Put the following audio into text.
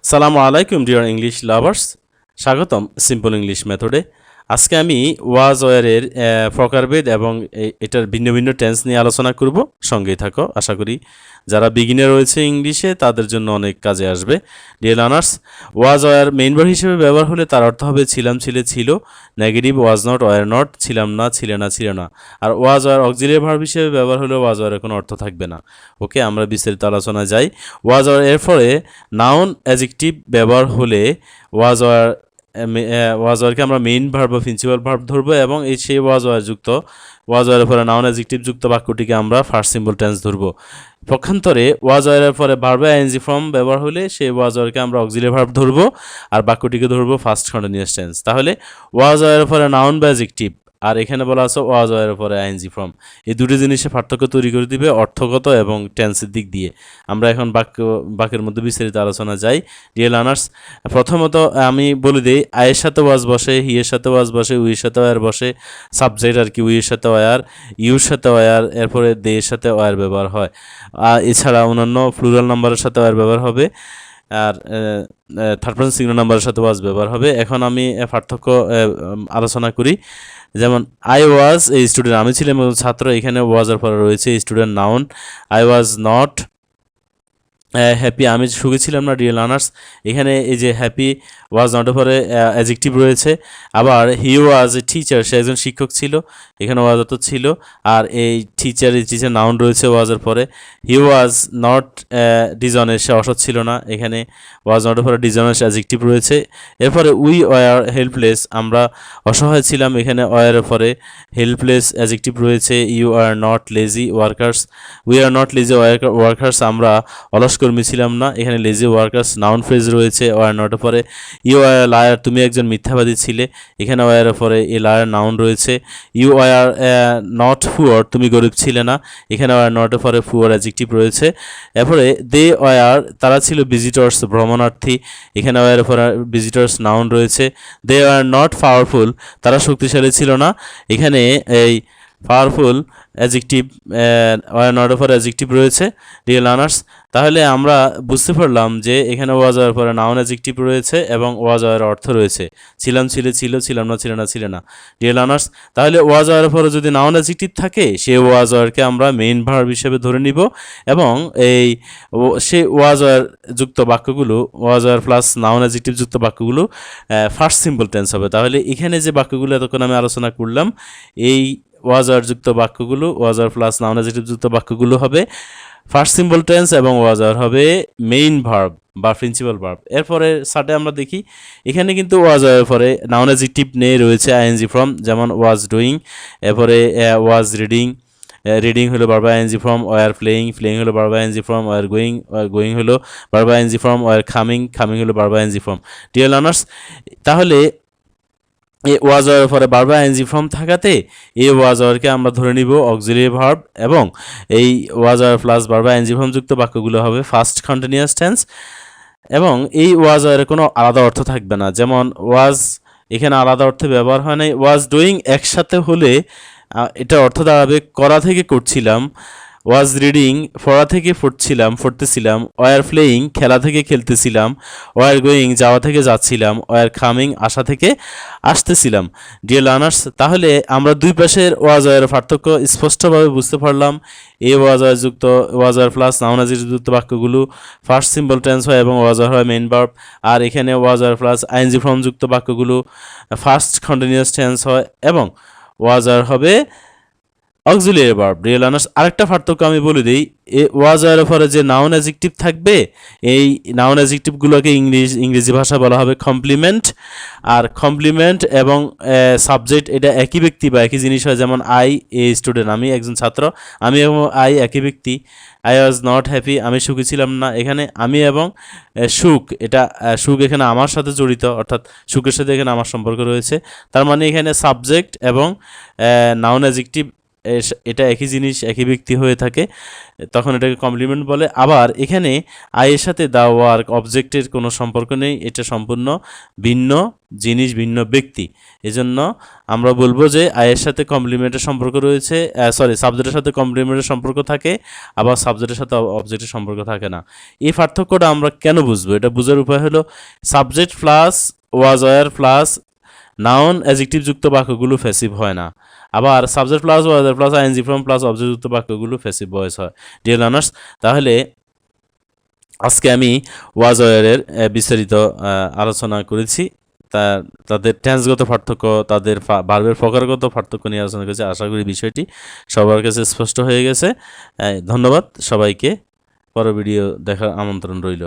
সালামু আলাইকুম dear English lovers, স্বাগতম সিম্পল ইংলিশ মেথডে। আজকে আমি ওয়াজ ওয়ারের প্রকারভেদ এবং এটার ভিন্ন ভিন্ন টেন্স নিয়ে আলোচনা করব। সঙ্গেই থাকো, আশা করি যারা বিগিনার রয়েছে ইংলিশে তাদের জন্য অনেক কাজে আসবে। Dear learners, was were main verb হিসেবে ব্যবহার হলে তার অর্থ হবে ছিলাম, ছিলে, ছিল। Negative was not, were not, ছিলাম না, ছিলে না, ছিল না। আর ওয়াজ ওয়ার অক্সিলিয়ারি ভার্ব হিসেবে ব্যবহার হলে ওয়াজ ওয়ারের কোনো অর্থ থাকবে না। ওকে, আমরা বিস্তারিত আলোচনা যাই। ওয়াজ ওয়ার এর পরে নাউন অ্যাডজেক্টিভ ব্যবহার হলে ওয়াজ ওয়ার ওয়াজ ওয়ারকে আমরা মেইন ভার্ব বা প্রিন্সিপাল ভার্ব ধরবো এবং সেই ওয়াজ ওয়ার যুক্ত ওয়াজ ওয়ারের পরে নাউন অ্যাডজেক্টিভ যুক্ত বাক্যটিকে আমরা ফার্স্ট সিম্বল টেন্স ধরবো। পক্ষান্তরে ওয়াজ ওয়ারের পরে ভার্বে আইএনজি ফর্ম ব্যবহার হলে সেই ওয়াজ ওয়ারকে আমরা অক্সিলিয়ারি ভার্ব ধরবো আর বাক্যটিকে ধরবো ফার্স্ট কন্টিনিউয়াস টেন্স। তাহলে ওয়াজ ওয়ারের পরে নাউন বা অ্যাডজেক্টিভ আর এখানে বলা আছে ওয়াজ ওয়ারের পরে আইএনজি ফর্ম, এই দুটি জিনিসে পার্থক্য তৈরি করে দিবে অর্থগত এবং টেন্সের দিক দিয়ে। আমরা এখন বাক্যের মধ্যে বিস্তারিত আলোচনা যাই। ডিয়ার লার্নার্স, প্রথমত আমি বলে দিই, আয়ের সাথে ওয়াজ বসে, হিয়ের সাথে ওয়াজ বসে, উইয়ের সাথে ওয়ার বসে, সাবজেক্ট আর কি, উইয়ের সাথে ওয়ার, ইউর সাথে ওয়ার, এরপরে দেয়ের সাথে ওয়ার ব্যবহার হয়। এছাড়া অন্যান্য প্লুরাল নাম্বারের সাথে ওয়ার ব্যবহার হবে আর থার্ড পারসন সিঙ্গুলার নাম্বারের সাথে ওয়াজ ব্যবহার হবে। এখন আমি পার্থক্য আলোচনা করি। যেমন আই ওয়াজ এ স্টুডেন্ট, আমি ছিলাম ছাত্র, এখানে ওয়াজের পরে রয়েছে student noun. I was not happy, আমি সুখী ছিলাম না। ডিয়ার লার্নার্স, এখানে এই যে হ্যাপি ওয়াজ নটের পরে অ্যাডজেক্টিভ রয়েছে। আবার হি ওয়াজ এ টিচার, সে একজন শিক্ষক ছিল, এখানে ওয়াজ তো ছিল। আর এই টিচার নাউন রয়েছে ওয়াজের পরে। হি ওয়াজ নট ডিজনেস, সে অসৎ ছিল না, এখানে ওয়াজ নটের পরে ডিজনেস অ্যাডজেক্টিভ রয়েছে। এরপরে উই ওয়ার হেল্পলেস, আমরা অসহায় ছিলাম, এখানে ওয়ারের পরে হেল্পলেস অ্যাডজেক্টিভ রয়েছে। You are not lazy workers, we are not lazy workers, আমরা অলস কর্মী ছিলাম না, এখানে লেজি ওয়ার্কার্স নাউন ফ্রেজ রয়েছে ওয়ার নটের পরে। ইউ আর লায়ার, তুমি একজন মিথ্যাবাদী ছিলে, এখানে ওয়ারের পরে এই লায়ার নাউন রয়েছে। ইউ আর নট পুয়ার, তুমি গরিব ছিলে না, এখানে ওয়ার নটের পরে পুয়ার অ্যাডজেক্টিভ রয়েছে। এরপরে দে ওয়ার, তারা ছিল ভিজিটর্স ভ্রমণার্থী, এখানে ওয়ারের পরে ভিজিটর্স নাউন রয়েছে। দে আর নট পাওয়ারফুল, তারা শক্তিশালী ছিল না, এখানে এই পাওয়ারফুল অ্যাডজেক্টিভ ওয়ার নট পরে অ্যাডজেক্টিভ রয়েছে। ডিয়ার লার্নার্স, তাহলে আমরা বুঝতে পারলাম যে এখানে ওয়াজ ওয়ার পরে নাউন অ্যাডজেক্টিভ রয়েছে এবং ওয়াজ ওয়ার অর্থ রয়েছে ছিলাম, ছিলে, ছিল, ছিলাম না, ছিল না, ছিল না। ডিয়ার লার্নার্স, তাহলে ওয়াজ ওয়ার পরে যদি নাউন অ্যাডজেক্টিভ থাকে সেই ওয়াজ ওয়ারকে আমরা মেইন ভার্ব হিসেবে ধরে নিব এবং এই সেই ওয়াজ ওয়ার যুক্ত বাক্যগুলো, was were plus noun adjective যুক্ত বাক্যগুলো ফার্স্ট সিম্পল টেন্স হবে। তাহলে এখানে যে বাক্যগুলো এতক্ষণ আমি আলোচনা করলাম, এই ওয়াজ ওয়ার যুক্ত বাক্যগুলো, was were plus noun adjective যুক্ত বাক্যগুলো হবে ফার্স্ট সিম্পল টেন্স এবং ওয়াজ ওয়ার হবে মেইন ভার্ব বা প্রিন্সিপাল ভার্ব। এরপরে সাটে আমরা দেখি, এখানে কিন্তু ওয়াজ ওয়ার পরে নাউন অ্যাডজেক্টিভ নিয়ে রয়েছে আইএনজি ফর্ম, যেমন ওয়াজ ডুইং, এরপরে ওয়াজ রিডিং, রিডিং হলো verb ING form, were playing, playing হলো verb ING form, were going, going হলো verb ING form, were coming, coming হলো verb ING form. Deer learners, তাহলে এই ওয়াজ ওয়ারের পরে বারবার আইএনজি ফর্ম থাকাতে এই ওয়াজ ওয়ারকে আমরা ধরে নিব অক্সিলিয়ারি ভার্ব এবং এই ওয়াজ ওয়ার প্লাস বারবার আইএনজি ফর্ম যুক্ত বাক্যগুলো হবে ফার্স্ট কন্টিনিউয়াস টেন্স এবং এই ওয়াজ ওয়ারের কোনো আলাদা অর্থ থাকবে না। যেমন ওয়াজ এখানে আলাদা অর্থে ব্যবহার হয় নাই, ওয়াজ ডুইং একসাথে হলে এটা অর্থ দাঁড়াবে করা থেকে করছিলাম, ওয়াজ রিডিং পড়া থেকে পড়তেছিলাম, ওয়ার প্লেয়িং খেলা থেকে খেলতেছিলাম, ওয়ার গোয়িং যাওয়া থেকে যাচ্ছিলাম, ওয়ার কামিং আসা থেকে আসতেছিলাম। ডিয়ার লার্নার্স, তাহলে আমরা দুই পাশের ওয়াজ ওয়ার পার্থক্য স্পষ্টভাবে বুঝতে পারলাম। এই ওয়াজ ওয়ার যুক্ত was were plus noun adjective যুক্ত বাক্যগুলো ফার্স্ট সিম্পল টেন্স হয় এবং ওয়াজ ওয়ার হয় মেইন ভার্ব, আর এখানে was were plus ING form যুক্ত বাক্যগুলো ফার্স্ট কন্টিনিউয়াস টেন্স হয় এবং ওয়াজ ওয়ার হবে অক্সিলিয়ারি ভার্ব। ডিয়ার লার্নার্স, আরেকটা পার্থক্য আমি বলে দিই, ওয়াজ ওয়ারের পরে যে নাউন অ্যাডজেক্টিভ থাকবে এই নাউন অ্যাডজেক্টিভগুলোকে ইংরেজি ভাষা বলা হবে কমপ্লিমেন্ট। আর কমপ্লিমেন্ট এবং সাবজেক্ট এটা একই ব্যক্তি বা একই জিনিস হয়। যেমন আই এ স্টুডেন্ট, আমি একজন ছাত্র, আমি এবং আই একই ব্যক্তি। আই ওয়াজ নট হ্যাপি, আমি সুখী ছিলাম না, এখানে আমি এবং সুখ, এটা সুখ এখানে আমার সাথে জড়িত, অর্থাৎ সুখের সাথে এখানে আমার সম্পর্ক রয়েছে। তার মানে এখানে সাবজেক্ট এবং নাউন অ্যাডজেক্টিভ এটা একই জিনিস একই ব্যক্তি হয়ে থাকে, তখন এটাকে কমপ্লিমেন্ট বলে। আবার এখানে আয়ের সাথে দ্য ওয়ার্ক অবজেক্টের কোনো সম্পর্ক নেই, এটা সম্পূর্ণ ভিন্ন জিনিস, ভিন্ন ব্যক্তি। এজন্য আমরা বলবো যে আয়ের সাথে কমপ্লিমেন্টের সম্পর্ক রয়েছে, সাবজেক্টের সাথে কমপ্লিমেন্টের সম্পর্ক থাকে, আবার সাবজেক্টের সাথে অবজেক্টের সম্পর্ক থাকে না। এই পার্থক্যটা আমরা কেন বুঝবো? এটা বোঝার উপায় হলো subject plus was were plus noun adjective যুক্ত বাক্যগুলো প্যাসিভ হয় না, আবার subject plus was were plus ING form plus object যুক্ত বাক্যগুলো প্যাসিভ ভয়েস হয়। ডিয়ার লার্নার্স, তাহলে আজকে আমি ওয়াজ ওয়ারের বিস্তারিত আলোচনা করেছি, তাদের টেন্সগত পার্থক্য, তাদের ভার্বের প্রকারগত পার্থক্য নিয়ে আলোচনা করেছি। আশা করি বিষয়টি সবার কাছে স্পষ্ট হয়ে গেছে। ধন্যবাদ সবাইকে। পরের ভিডিও দেখার আমন্ত্রণ রইল।